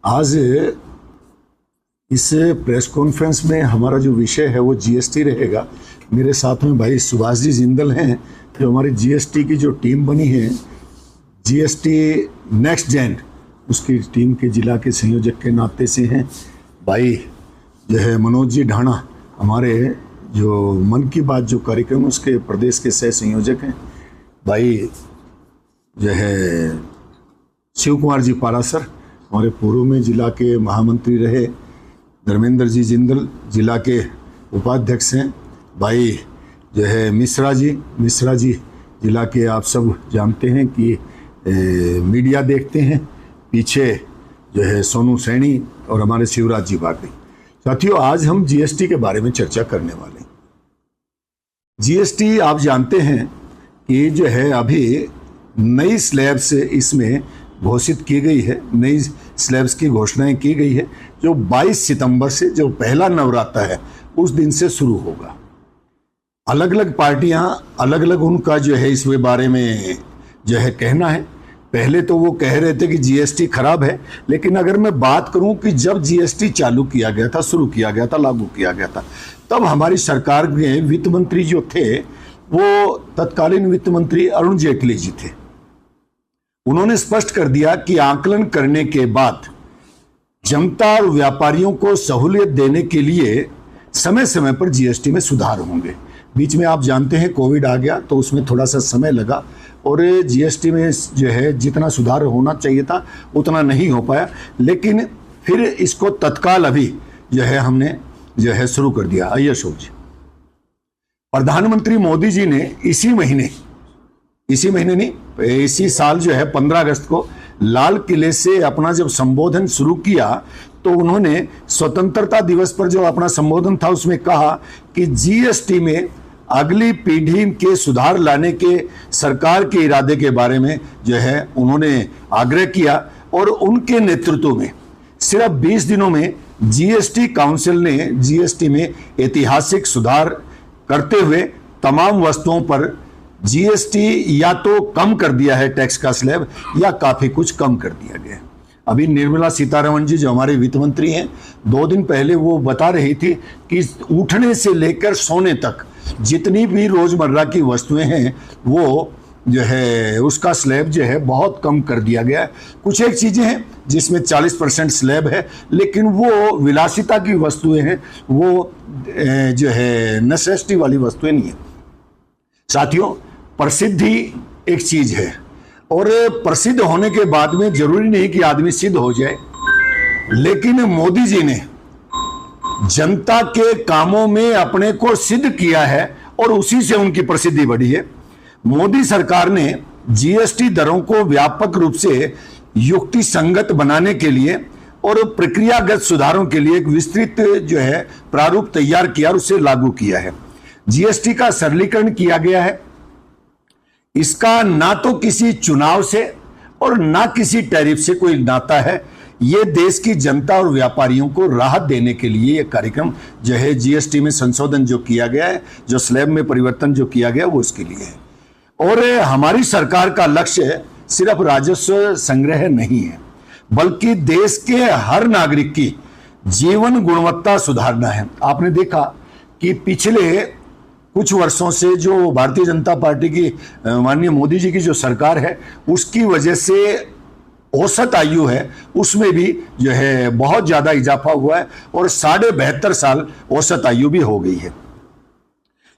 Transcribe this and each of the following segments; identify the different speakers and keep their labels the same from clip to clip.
Speaker 1: आज इस press conference में हमारा जो विषय है वो जीएसटी रहेगा। मेरे साथ में भाई सुभाष जी जिंदल हैं, जो हमारी जीएसटी की जो टीम बनी है, जीएसटी नेक्स्ट जेन, उसकी टीम के जिला के संयोजक के नाते से हैं। भाई जो है मनोज जी ढाणा, हमारे जो मन की बात जो कार्यक्रम उसके प्रदेश के सह संयोजक हैं। भाई जो है शिव कुमार जी पारासर, हमारे पूर्व में जिला के महामंत्री रहे। धर्मेंद्र जी जिंदल जिला के उपाध्यक्ष हैं। भाई जो है मिश्रा जी जिला के, आप सब जानते हैं कि मीडिया देखते हैं। पीछे जो है सोनू सैनी और हमारे शिवराज जी बागड़ी। साथियों, आज हम जीएसटी के बारे में चर्चा करने वाले हैं। जीएसटी आप जानते हैं कि जो है अभी नई स्लैब्स इसमें घोषित की गई है, नई स्लैब्स की घोषणाएं की गई है, जो 22 सितंबर से जो पहला नवरात्र है उस दिन से शुरू होगा। अलग अलग पार्टियां अलग अलग उनका जो है इस बारे में जो है कहना है। पहले तो वो कह रहे थे कि जीएसटी खराब है, लेकिन अगर मैं बात करूं कि जब जीएसटी चालू किया गया था, शुरू किया गया था, लागू किया गया था, तब हमारी सरकार के वित्त मंत्री जो थे वो तत्कालीन वित्त मंत्री अरुण जेटली जी थे। उन्होंने स्पष्ट कर दिया कि आकलन करने के बाद जनता और व्यापारियों को सहूलियत देने के लिए समय समय पर जीएसटी में सुधार होंगे। बीच में आप जानते हैं कोविड आ गया, तो उसमें थोड़ा सा समय लगा और जीएसटी में जो है जितना सुधार होना चाहिए था उतना नहीं हो पाया, लेकिन फिर इसको तत्काल अभी जो है हमने जो है शुरू कर दिया। आइए अशोक जी, प्रधानमंत्री मोदी जी ने इसी साल जो है 15 अगस्त को लाल किले से अपना जब संबोधन शुरू किया, तो उन्होंने स्वतंत्रता दिवस पर जो अपना संबोधन था उसमें कहा कि जीएसटी में अगली पीढ़ी के सुधार लाने के सरकार के इरादे के बारे में जो है उन्होंने आग्रह किया। और उनके नेतृत्व में सिर्फ 20 दिनों में जीएसटी काउंसिल ने जीएसटी में ऐतिहासिक सुधार करते हुए तमाम वस्तुओं पर जीएसटी या तो कम कर दिया है, टैक्स का स्लैब, या काफी कुछ कम कर दिया गया है। अभी निर्मला सीतारमण जी जो हमारे वित्त मंत्री हैं, 2 दिन पहले वो बता रही थी कि उठने से लेकर सोने तक जितनी भी रोजमर्रा की वस्तुएं हैं वो जो है उसका स्लैब जो है बहुत कम कर दिया गया है। कुछ एक चीजें हैं जिसमें 40% स्लैब है, लेकिन वो विलासिता की वस्तुएं हैं, वो जो है नेसेसिटी वाली वस्तुएं नहीं है। साथियों, प्रसिद्धि एक चीज है और प्रसिद्ध होने के बाद में जरूरी नहीं कि आदमी सिद्ध हो जाए, लेकिन मोदी जी ने जनता के कामों में अपने को सिद्ध किया है और उसी से उनकी प्रसिद्धि बढ़ी है। मोदी सरकार ने जीएसटी दरों को व्यापक रूप से युक्ति संगत बनाने के लिए और प्रक्रियागत सुधारों के लिए एक विस्तृत जो है प्रारूप तैयार किया और उसे लागू किया है। जीएसटी का सरलीकरण किया गया है। इसका ना तो किसी चुनाव से और ना किसी टैरिफ से कोई नाता है। ये देश की जनता और व्यापारियों को राहत देने के लिए ये कार्यक्रम जो है जीएसटी में संशोधन जो किया गया है, जो स्लैब में परिवर्तन जो किया गया वो उसके लिए है। और हमारी सरकार का लक्ष्य सिर्फ राजस्व संग्रह नहीं है, बल्कि देश के हर नागरिक की जीवन गुणवत्ता सुधारना है। आपने देखा कि पिछले कुछ वर्षों से जो भारतीय जनता पार्टी की माननीय मोदी जी की जो सरकार है, उसकी वजह से औसत आयु है उसमें भी जो है बहुत ज्यादा इजाफा हुआ है और 72.5 साल औसत आयु भी हो गई है।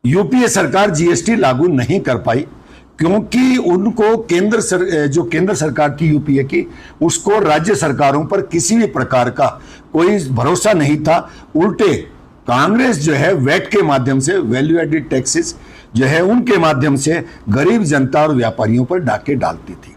Speaker 1: यूपीए सरकार जीएसटी लागू नहीं कर पाई क्योंकि उनको केंद्र सरकार थी यूपीए की, उसको राज्य सरकारों पर किसी भी प्रकार का कोई भरोसा नहीं था। उल्टे कांग्रेस जो है वैट के माध्यम से, वैल्यू एडेड टैक्सेस जो है उनके माध्यम से गरीब जनता और व्यापारियों पर डाके डालती थी।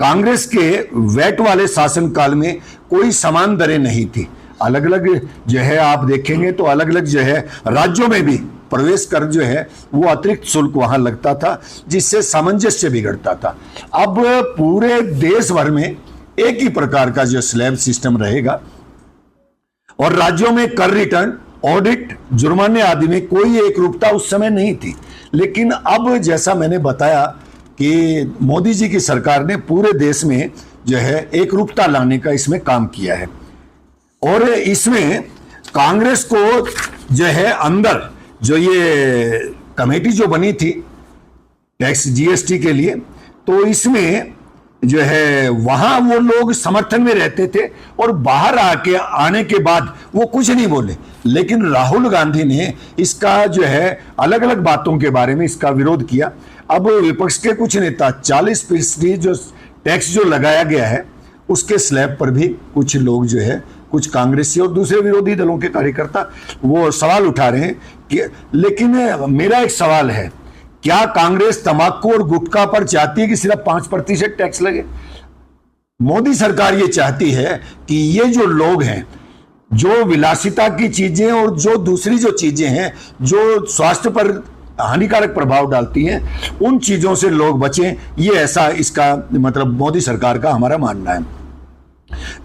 Speaker 1: कांग्रेस के वैट वाले शासनकाल में कोई समान दरें नहीं थी। अलग अलग जो है आप देखेंगे तो अलग अलग जो है राज्यों में भी प्रवेश कर जो है वो अतिरिक्त शुल्क वहां लगता था, जिससे सामंजस्य बिगड़ता था। अब पूरे देश भर में एक ही प्रकार का जो स्लैब सिस्टम रहेगा और राज्यों में कर रिटर्न, ऑडिट, जुर्माने आदि में कोई एक रूपता उस समय नहीं थी। लेकिन अब जैसा मैंने बताया कि मोदी जी की सरकार ने पूरे देश में जो है एकरूपता लाने का इसमें काम किया है। और इसमें कांग्रेस को जो है अंदर जो ये कमेटी जो बनी थी टैक्स जीएसटी के लिए, तो इसमें जो है वहां वो लोग समर्थन में रहते थे और बाहर आने के बाद वो कुछ नहीं बोले, लेकिन राहुल गांधी ने इसका जो है अलग अलग बातों के बारे में इसका विरोध किया। अब विपक्ष के कुछ नेता 40% जो टैक्स जो लगाया गया है उसके स्लैब पर भी कुछ लोग जो है, कुछ कांग्रेसी और दूसरे विरोधी दलों के कार्यकर्ता वो सवाल उठा रहे हैं कि, लेकिन मेरा एक सवाल है, क्या कांग्रेस तंबाकू और गुटखा पर चाहती है कि सिर्फ 5% टैक्स लगे? मोदी सरकार ये चाहती है कि ये जो लोग हैं, जो विलासिता की चीजें और जो दूसरी जो चीजें हैं जो स्वास्थ्य पर हानिकारक प्रभाव डालती हैं, उन चीजों से लोग बचें। ये ऐसा इसका मतलब मोदी सरकार का हमारा मानना है।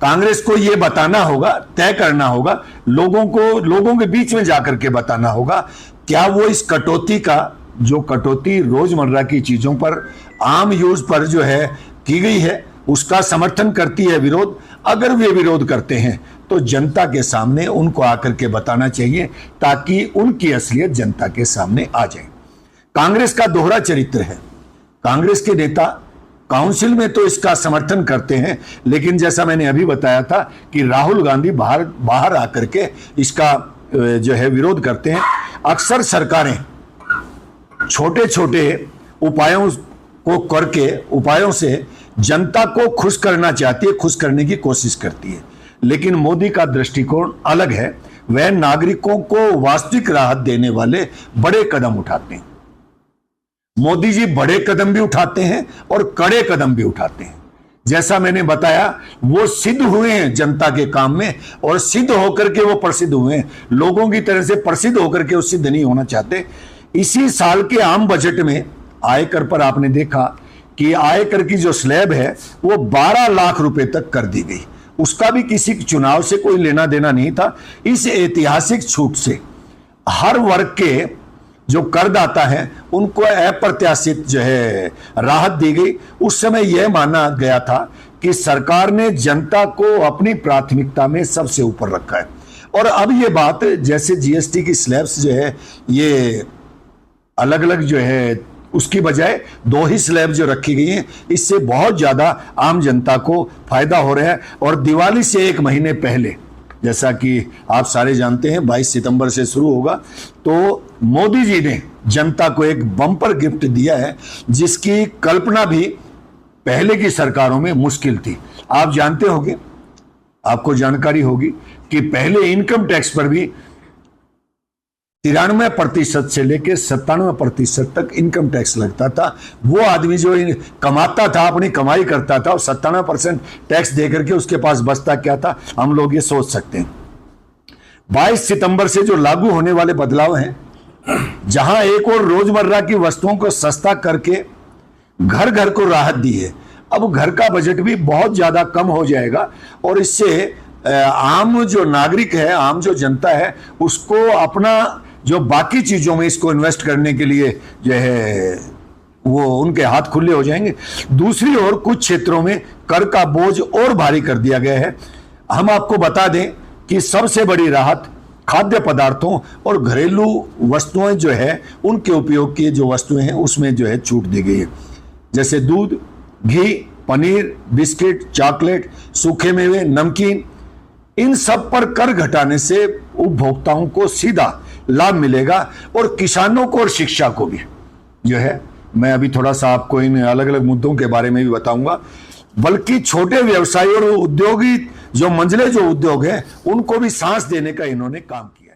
Speaker 1: कांग्रेस को यह बताना होगा, तय करना होगा, लोगों को, लोगों के बीच में जाकर के बताना होगा, क्या वो इस कटौती का, जो कटौती रोजमर्रा की चीजों पर, आम यूज पर जो है की गई है, उसका समर्थन करती है विरोध। अगर वे विरोध करते हैं तो जनता के सामने उनको आकर के बताना चाहिए ताकि उनकी असलियत जनता के सामने आ जाए। कांग्रेस का दोहरा चरित्र है। कांग्रेस के नेता काउंसिल में तो इसका समर्थन करते हैं, लेकिन जैसा मैंने अभी बताया था कि राहुल गांधी बाहर आकर के इसका जो है विरोध करते हैं। अक्सर सरकारें छोटे छोटे उपायों को करके, उपायों से जनता को खुश करना चाहती है, खुश करने की कोशिश करती है, लेकिन मोदी का दृष्टिकोण अलग है। वह नागरिकों को वास्तविक राहत देने वाले बड़े कदम उठाते हैं। मोदी जी बड़े कदम भी उठाते हैं और कड़े कदम भी उठाते हैं। जैसा मैंने बताया, वो सिद्ध हुए हैं जनता के काम में और सिद्ध होकर के वो प्रसिद्ध हुए हैं। लोगों की तरह से प्रसिद्ध होकर के वो सिद्ध नहीं होना चाहते। इसी साल के आम बजट में आयकर पर आपने देखा कि आयकर की जो स्लैब है वो 12 लाख रुपए तक कर दी गई। उसका भी किसी चुनाव से कोई लेना देना नहीं था। इस ऐतिहासिक छूट से हर वर्ग के जो करदाता है उनको अप्रत्याशित जो है राहत दी गई। उस समय यह माना गया था कि सरकार ने जनता को अपनी प्राथमिकता में सबसे ऊपर रखा है। और अब ये बात, जैसे जीएसटी की स्लैब्स जो है ये अलग अलग जो है, उसकी बजाय 2 ही स्लैब जो रखी गई हैं, इससे बहुत ज्यादा आम जनता को फायदा हो रहा है। और दिवाली से 1 महीने पहले, जैसा कि आप सारे जानते हैं 22 सितंबर से शुरू होगा, तो मोदी जी ने जनता को एक बम्पर गिफ्ट दिया है जिसकी कल्पना भी पहले की सरकारों में मुश्किल थी। आप जानते होंगे, आपको जानकारी होगी कि पहले इनकम टैक्स पर भी 93% से लेकर 97% तक इनकम टैक्स लगता था। वो आदमी जो कमाता था, अपनी कमाई करता था, और 97% टैक्स देकर के उसके पास बचता क्या था, हम लोग ये सोच सकते हैं। 22 सितंबर से जो लागू होने वाले बदलाव हैं, जहां एक और रोजमर्रा की वस्तुओं को सस्ता करके घर घर को राहत दी है, अब घर का बजट भी बहुत ज्यादा कम हो जाएगा और इससे आम जो नागरिक है, आम जो जनता है, उसको अपना जो बाकी चीजों में इसको इन्वेस्ट करने के लिए जो है वो उनके हाथ खुले हो जाएंगे। दूसरी ओर कुछ क्षेत्रों में कर का बोझ और भारी कर दिया गया है। हम आपको बता दें कि सबसे बड़ी राहत खाद्य पदार्थों और घरेलू वस्तुएं जो है, उनके उपयोग की जो वस्तुएं हैं उसमें जो है छूट दी गई है। जैसे दूध, घी, पनीर, बिस्किट, चॉकलेट, सूखे मेवे, नमकीन, इन सब पर कर घटाने से उपभोक्ताओं को सीधा लाभ मिलेगा और किसानों को और शिक्षा को भी जो है। मैं अभी थोड़ा सा आपको इन अलग अलग मुद्दों के बारे में भी बताऊंगा। बल्कि छोटे व्यवसायी और उद्योगी जो मंझले जो उद्योग है उनको भी सांस देने का इन्होंने काम किया।